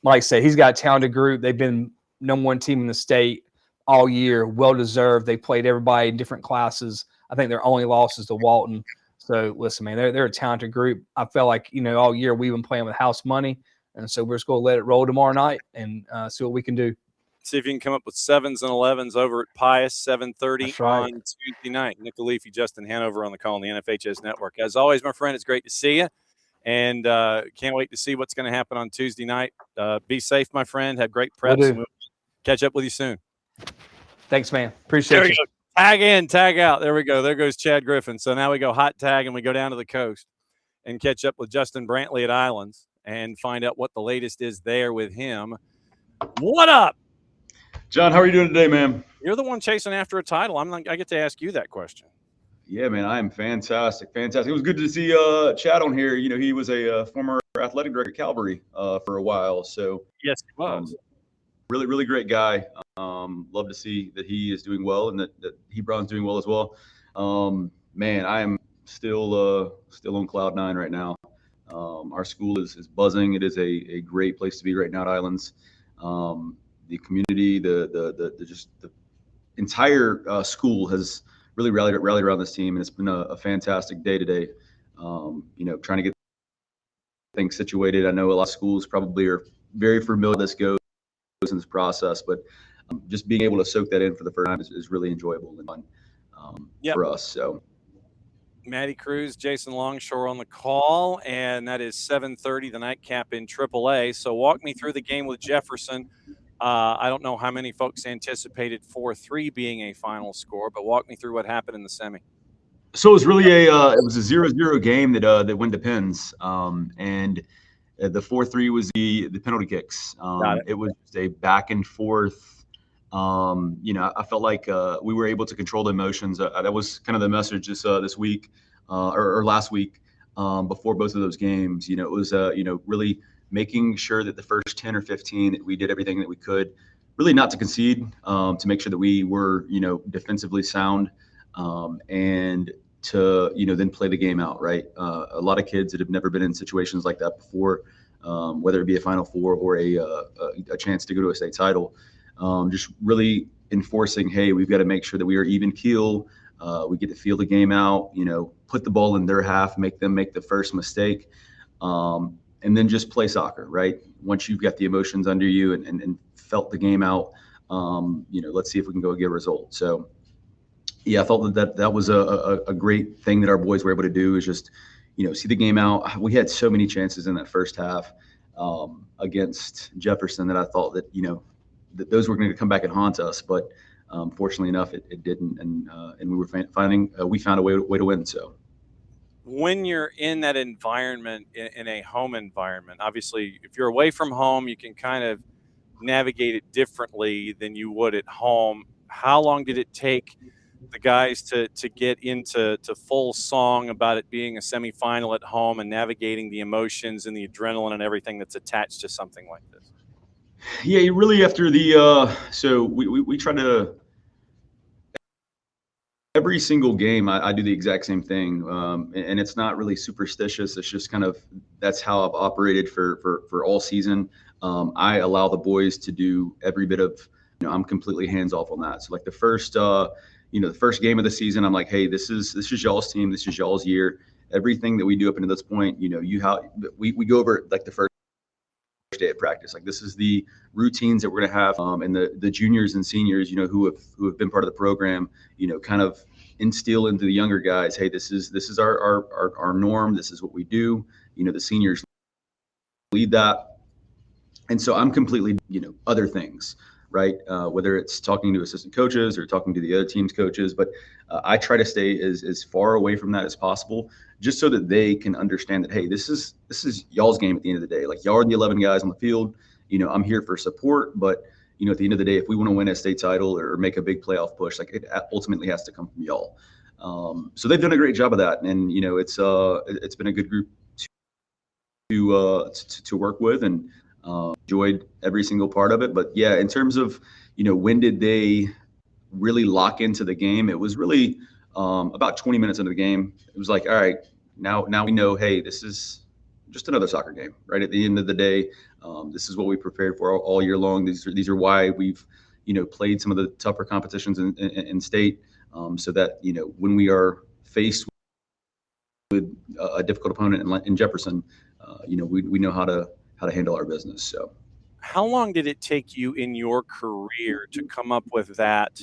Speaker 4: like I said, he's got a talented group. They've been #1 team in the state all year, well deserved. They played everybody in different classes. I think their only loss is to Walton. So listen, man, they're a talented group. I felt like all year we've been playing with house money, and so we're just going to let it roll tomorrow night and see what we can do.
Speaker 1: See if you can come up with 7s and 11s over at Pius, 7:30
Speaker 4: right.
Speaker 1: on Tuesday night. Nick Leafy, Justin Hanover on the call on the NFHS Network. As always, my friend, it's great to see you, and can't wait to see what's going to happen on Tuesday night. Be safe, my friend. Have great preps, and we'll catch up with you soon.
Speaker 4: Thanks, man. Appreciate you.
Speaker 1: Tag in, tag out. There we go. There goes Chad Griffin. So now we go hot tag, and we go down to the coast and catch up with Justin Brantley at Islands and find out what the latest is there with him. What up?
Speaker 5: John, how are you doing today, man?
Speaker 1: You're the one chasing after a title. I get to ask you that question.
Speaker 5: Yeah, man, I am fantastic. It was good to see Chad on here. He was a former athletic director at Calvary for a while. So
Speaker 1: yes, he was.
Speaker 5: Really, really great guy. Love to see that he is doing well and that Hebron's doing well as well. Man, I am still on cloud 9 right now. Our school is buzzing. It is a great place to be right now at Islands. The community, the entire school has really rallied around this team, and it's been a fantastic day today. Trying to get things situated. I know a lot of schools probably are very familiar with this goes in this process, but just being able to soak that in for the first time is really enjoyable and fun for us. So,
Speaker 1: Maddie Cruz, Jason Longshore on the call, and that is 7:30, the nightcap in AAA. So walk me through the game with Jefferson. I don't know how many folks anticipated 4-3 being a final score, but walk me through what happened in the semi.
Speaker 5: So it was really it was a 0-0 game that went to pins, and the 4-3 was the penalty kicks. It was just a back and forth. I felt like we were able to control the emotions. That was kind of the message this week or last week before both of those games. It was really making sure that the first 10 or 15 that we did everything that we could, really not to concede, to make sure that we were defensively sound, and to then play the game out, right? A lot of kids that have never been in situations like that before, whether it be a Final Four or a chance to go to a state title, just really enforcing, hey, we've got to make sure that we are even keel. We get to feel the game out, put the ball in their half, make them make the first mistake, and then just play soccer, right? Once you've got the emotions under you and felt the game out, let's see if we can go get a result. So, yeah, I felt that was a great thing that our boys were able to do, is just, see the game out. We had so many chances in that first half against Jefferson that I thought that, that those were going to come back and haunt us. But fortunately enough, it didn't. And we were we found a way to win. So
Speaker 1: when you're in that environment, in a home environment, obviously, if you're away from home, you can kind of navigate it differently than you would at home. How long did it take the guys to get into full song about it being a semifinal at home and navigating the emotions and the adrenaline and everything that's attached to something like this?
Speaker 5: Yeah, you really, after the so we try to, every single game I do the exact same thing, and it's not really superstitious. It's just kind of, that's how I've operated for all season. I allow the boys to do every bit of, I'm completely hands off on that. So like the first the first game of the season, I'm like, hey, this is y'all's team, this is y'all's year. Everything that we do up until this point, we go over like the first day of practice. Like, this is the routines that we're going to have, and the juniors and seniors, who have been part of the program, kind of instill into the younger guys, hey, this is our norm. This is what we do. The seniors lead that. And so I'm completely, other things, right? Whether it's talking to assistant coaches or talking to the other team's coaches, but I try to stay as far away from that as possible, just so that they can understand that, hey, this is y'all's game at the end of the day. Like, y'all are the 11 guys on the field. I'm here for support, but at the end of the day, if we want to win a state title or make a big playoff push, like, it ultimately has to come from y'all. So they've done a great job of that, and it's been a good group to work with, and enjoyed every single part of it. But yeah, in terms of when did they really lock into the game, it was really about 20 minutes into the game. It was like, all right, now we know, hey, this is just another soccer game, right? At the end of the day, this is what we prepared for all year long. These are why we've played some of the tougher competitions in state, so that when we are faced with a difficult opponent in Jefferson, we know how to handle our business. So,
Speaker 1: how long did it take you in your career to come up with that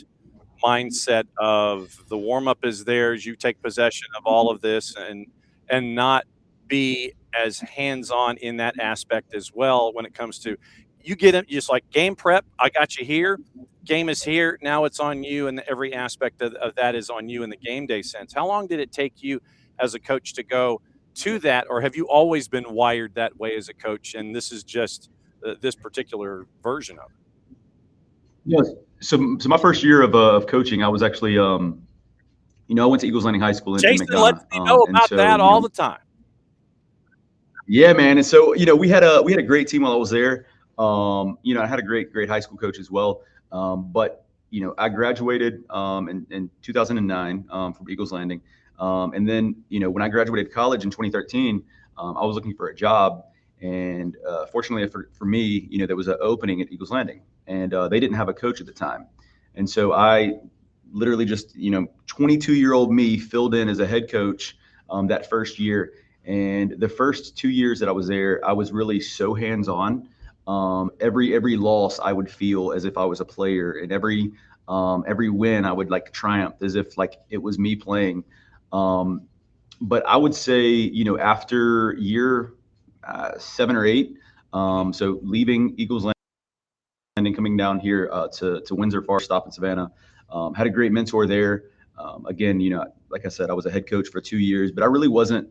Speaker 1: mindset of the warm-up is theirs, you take possession of all of this, and not be as hands-on in that aspect as well when it comes to, you get it, just like game prep, I got you here, game is here, now it's on you, and every aspect of that is on you in the game day sense. How long did it take you as a coach to go to that, or have you always been wired that way as a coach, and this is just this particular version of it?
Speaker 5: Yeah. So my first year of coaching, I was actually, I went to Eagles Landing High School in
Speaker 1: Jason
Speaker 5: McDonough.
Speaker 1: lets me know about that all the time.
Speaker 5: Yeah, man. And so, we had a great team while I was there. I had a great high school coach as well. But I graduated in 2009 from Eagles Landing. And then, when I graduated college in 2013, I was looking for a job. And fortunately for me, there was an opening at Eagles Landing, and they didn't have a coach at the time. And so I literally just, 22-year-old me filled in as a head coach that first year. And the first 2 years that I was there, I was really so hands-on. Every loss I would feel as if I was a player, and every win I would like triumph as if like it was me playing. But I would say, after year 7 or 8, so leaving Eagles Landing, coming down here to Windsor Forest, stop in Savannah, had a great mentor there. Again, like I said, I was a head coach for 2 years, but I really wasn't,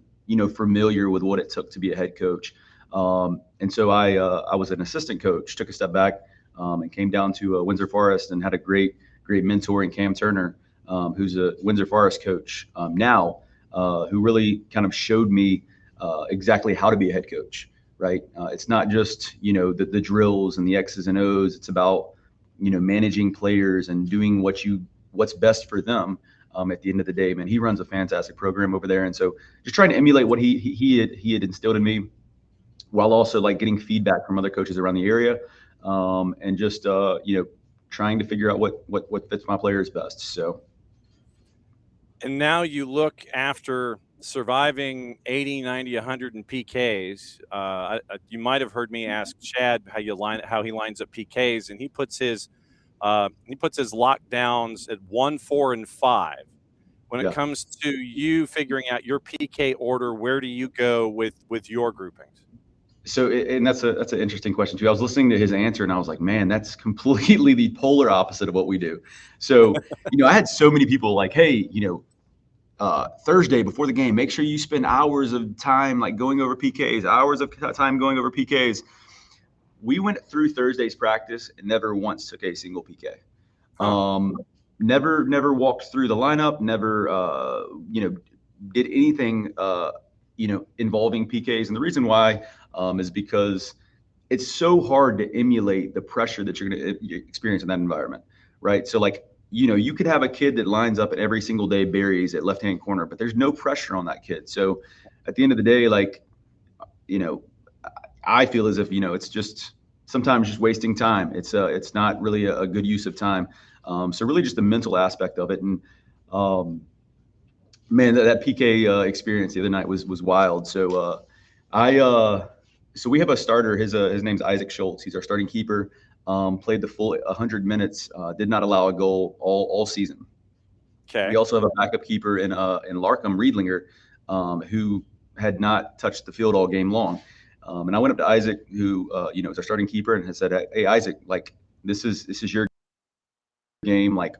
Speaker 5: familiar with what it took to be a head coach. And so I was an assistant coach, took a step back, and came down to Windsor Forest, and had a great mentor in Cam Turner, who's a Windsor Forest coach now, who really kind of showed me exactly how to be a head coach, right? It's not just, the drills and the X's and O's. It's about, managing players and doing what's best for them. At the end of the day, man, he runs a fantastic program over there. And so just trying to emulate what he had instilled in me, while also like getting feedback from other coaches around the area, and just, trying to figure out what fits my players best. So.
Speaker 1: And now you look, after surviving 80, 90, 100 in PKs, you might have heard me ask Chad how he lines up PKs, and he puts his lockdowns at 1, 4, and 5. When it comes to you figuring out your PK order, where do you go with your groupings?
Speaker 5: So, and that's an interesting question too. I was listening to his answer, and I was like, man, that's completely the polar opposite of what we do. So, I had so many people like, hey, Thursday before the game, make sure you spend hours of time like going over PKs, hours of time going over PKs. We went through Thursday's practice and never once took a single PK. Never walked through the lineup, never, did anything, involving PKs. And the reason why is because it's so hard to emulate the pressure that you're going to experience in that environment, right? So like, you could have a kid that lines up at every single day berries at left-hand corner, but there's no pressure on that kid. So at the end of the day, like, I feel as if, it's just sometimes just wasting time. It's not really a good use of time. So really just the mental aspect of it. And man, that PK experience the other night was wild. So So we have a starter. His name's Isaac Schultz. He's our starting keeper. Played the full 100 minutes. Did not allow a goal all season.
Speaker 1: Okay.
Speaker 5: We also have a backup keeper in Larkham Riedlinger, who had not touched the field all game long. And I went up to Isaac, who is our starting keeper, and had said, "Hey, Isaac, like this is your game. Like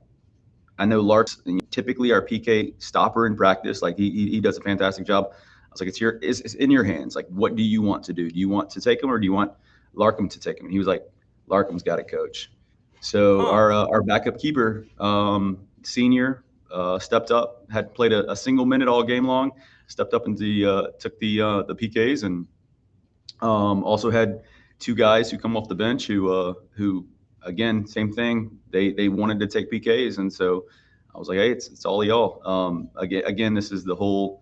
Speaker 5: I know Lark's typically our PK stopper in practice. Like he does a fantastic job. I was like, it's in your hands. Like, what do you want to do? Do you want to take him, or do you want Larkham to take him?" And he was like, "Larkham's got it, coach." So our backup keeper, senior, stepped up, had played a single minute all game long, stepped up and took the PKs, and also had two guys who come off the bench who again, same thing. They wanted to take PKs, and so I was like, "Hey, it's all y'all." Again, this is the whole.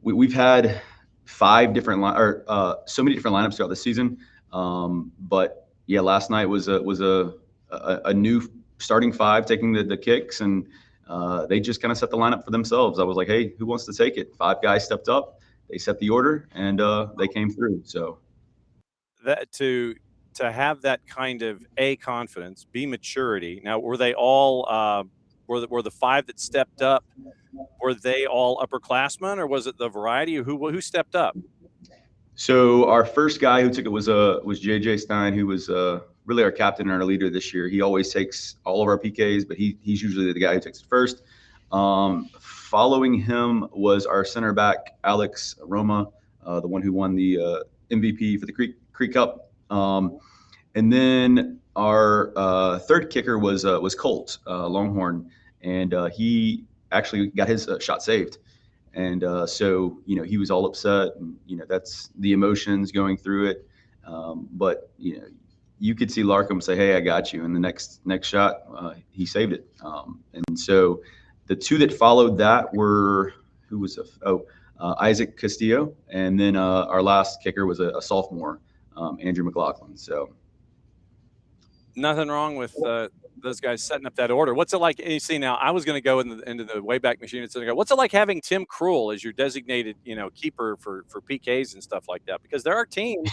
Speaker 5: We've had so many different lineups throughout the season, but yeah, last night was a new starting five taking the kicks, and they just kind of set the lineup for themselves. I was like, "Hey, who wants to take it?" 5 guys stepped up, they set the order, and they came through. So
Speaker 1: that to have that kind of confidence, B, maturity. Now, were they all were the 5 that stepped up? Were they all upperclassmen, or was it the variety? Who stepped up?
Speaker 5: So our first guy who took it was JJ Stein, who was really our captain and our leader this year. He always takes all of our PKs, but he's usually the guy who takes it first. Following him was our center back Alex Roma, the one who won the MVP for the Creek Cup. And then our third kicker was Colt Longhorn, and he actually got his shot saved. And so, he was all upset, and, that's the emotions going through it. But, you could see Larkham say, "Hey, I got you." And the next shot, he saved it. And so the 2 that followed that were, Isaac Castillo. And then our last kicker was a sophomore, Andrew McLaughlin. So
Speaker 1: nothing wrong with those guys setting up that order. What's it like? You see, now I was going to go into the Wayback Machine and say, what's it like having Tim Krul as your designated, keeper for PKs and stuff like that? Because there are teams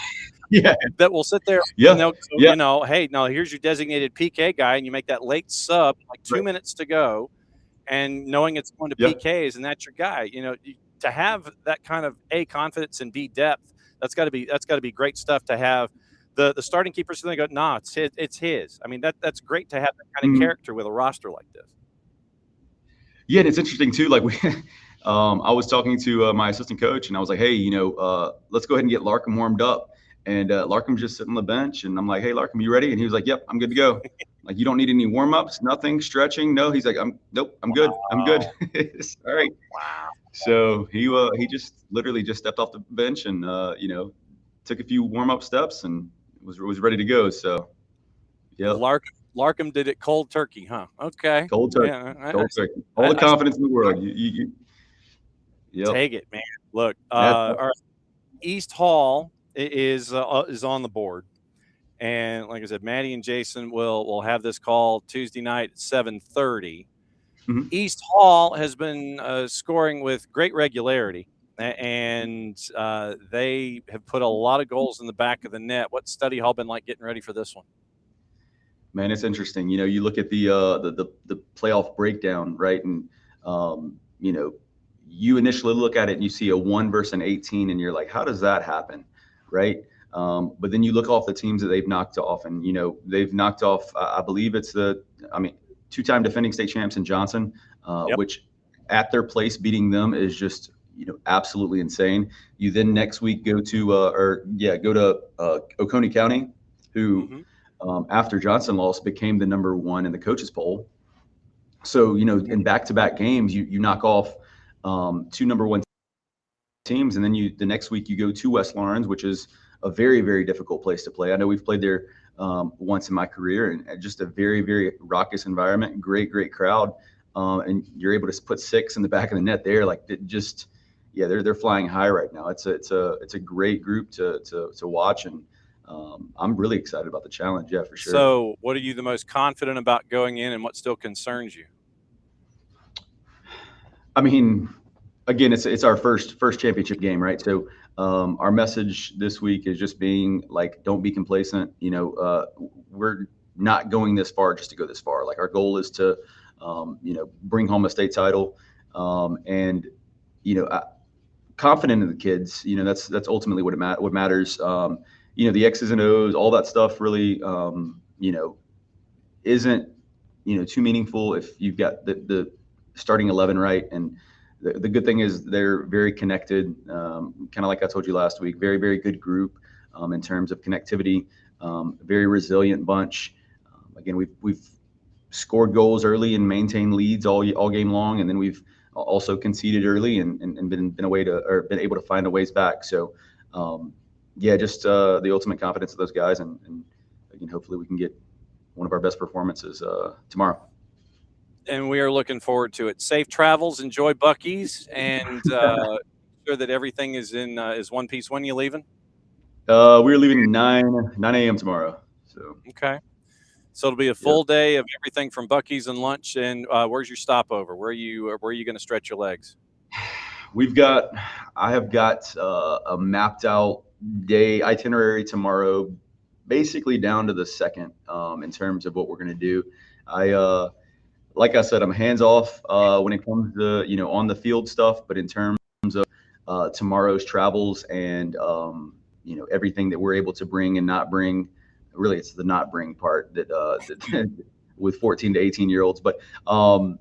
Speaker 1: that will sit there, hey, no, here's your designated PK guy, and you make that late sub, like 2 minutes to go, and knowing it's going to PKs, and that's your guy. To have that kind of confidence and B, depth, that's got to be great stuff to have. The starting keepers, they go, "Nah, it's his." I mean, that's great to have that kind of character with a roster like this.
Speaker 5: Yeah, and it's interesting too. Like I was talking to my assistant coach, and I was like, "Hey, let's go ahead and get Larkham warmed up." And Larkham's just sitting on the bench, and I'm like, "Hey, Larkham, you ready?" And he was like, "Yep, I'm good to go." Like, you don't need any warm ups, nothing, stretching. No, he's like, "Nope, I'm good. I'm good." All right.
Speaker 1: Wow.
Speaker 5: So he just literally just stepped off the bench and took a few warm up steps and was ready to go. So, yeah.
Speaker 1: Larkham did it cold turkey, huh? Okay.
Speaker 5: Cold turkey.
Speaker 1: Yeah,
Speaker 5: cold turkey. All the confidence in the world. You
Speaker 1: take it, man. Look, our East Hall is on the board, and like I said, Maddie and Jason will have this call Tuesday night at 7:30. Mm-hmm. East Hall has been scoring with great regularity, and they have put a lot of goals in the back of the net. What's Study Hall been like getting ready for this one?
Speaker 5: Man, it's interesting. You look at the playoff breakdown, right? And you initially look at it and you see a 1 versus an 18, and you're like, how does that happen, right? But then you look off the teams that they've knocked off, and they've knocked off. I believe it's 2-time defending state champs in Johnson, which at their place beating them is just absolutely insane. You then next week go to Oconee County, who after Johnson lost became the number 1 in the coaches poll. So in back-to-back games you knock off 2 number 1 teams, and then the next week you go to West Lawrence, which is a very, very difficult place to play. I know we've played there once in my career, and just a very, very raucous environment, great crowd, and you're able to put 6 in the back of the net there. Like they're flying high right now. It's a great group to watch, and I'm really excited about the challenge. Yeah, for sure.
Speaker 1: So, what are you the most confident about going in, and what still concerns you?
Speaker 5: I mean, again, it's our first championship game, right? So our message this week is just being like, don't be complacent. We're not going this far just to go this far. Like, our goal is to, bring home a state title, and confident in the kids. That's ultimately what matters. The X's and O's, all that stuff really, isn't too meaningful if you've got the starting 11 right. And the good thing is they're very connected, kind of like I told you last week. Very, very good group in terms of connectivity. Very resilient bunch. Again, we've scored goals early and maintained leads all game long, and then we've also conceded early and been able to find a ways back. So just the ultimate confidence of those guys, and again, hopefully we can get one of our best performances tomorrow.
Speaker 1: And we are looking forward to it. Safe travels, enjoy Buc-ee's, and sure that everything is is one piece. When are you leaving?
Speaker 5: We're leaving 9 a.m. tomorrow. So
Speaker 1: okay. So it'll be a full day of everything from Buc-ee's and lunch. And where's your stopover? Where are you going to stretch your legs?
Speaker 5: I have got a mapped out day itinerary tomorrow, basically down to the second, in terms of what we're going to do. Like I said, I'm hands off when it comes to on the field stuff, but in terms of tomorrow's travels and everything that we're able to bring and not bring. Really, it's the not bring part that with 14 to 18-year-olds. But down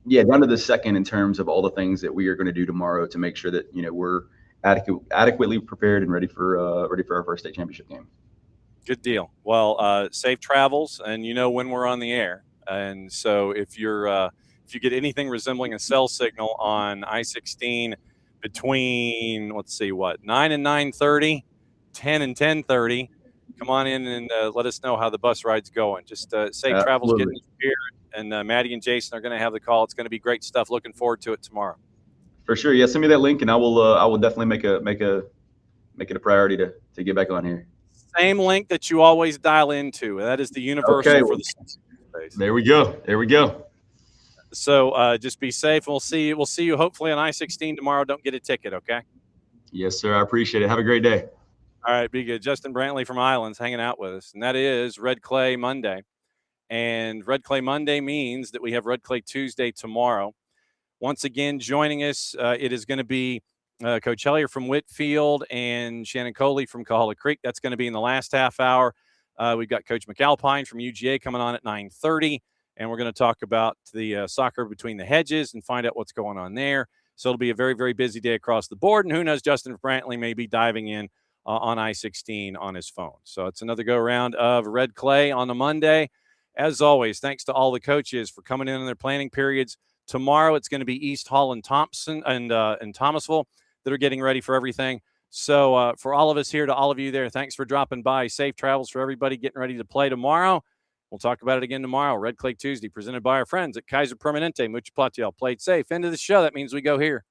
Speaker 5: to the second in terms of all the things that we are going to do tomorrow to make sure that we're adequately prepared and ready for our first state championship game.
Speaker 1: Good deal. Well, safe travels, and when we're on the air. And so if you get anything resembling a cell signal on I-16 between 9 and 9:30, 10 and 10:30. Come on in and let us know how the bus ride's going. Just safe travels, getting here. And Maddie and Jason are going to have the call. It's going to be great stuff. Looking forward to it tomorrow.
Speaker 5: For sure. Yeah, send me that link, and I will definitely make it a priority to get back on here.
Speaker 1: Same link that you always dial into. That is the universal for the space.
Speaker 5: There we go.
Speaker 1: So just be safe. We'll see you hopefully on I-16 tomorrow. Don't get a ticket, okay?
Speaker 5: Yes, sir. I appreciate it. Have a great day.
Speaker 1: All right, be good. Justin Brantley from Islands hanging out with us, and that is Red Clay Monday. And Red Clay Monday means that we have Red Clay Tuesday tomorrow. Once again, joining us, it is going to be Coach Hellier from Whitfield and Shannon Coley from Cahulla Creek. That's going to be in the last half hour. We've got Coach McAlpine from UGA coming on at 9:30, and we're going to talk about the soccer between the hedges and find out what's going on there. So it'll be a very, very busy day across the board, and who knows, Justin Brantley may be diving in on I-16 on his phone. So it's another go-around of Red Clay on a Monday. As always, thanks to all the coaches for coming in their planning periods. Tomorrow it's going to be East Hall and Thompson and Thomasville that are getting ready for everything. So for all of us here, to all of you there, thanks for dropping by. Safe travels for everybody getting ready to play tomorrow. We'll talk about it again tomorrow. Red Clay Tuesday, presented by our friends at Kaiser Permanente. Mucho Platiel. Played safe. End of the show. That means we go here.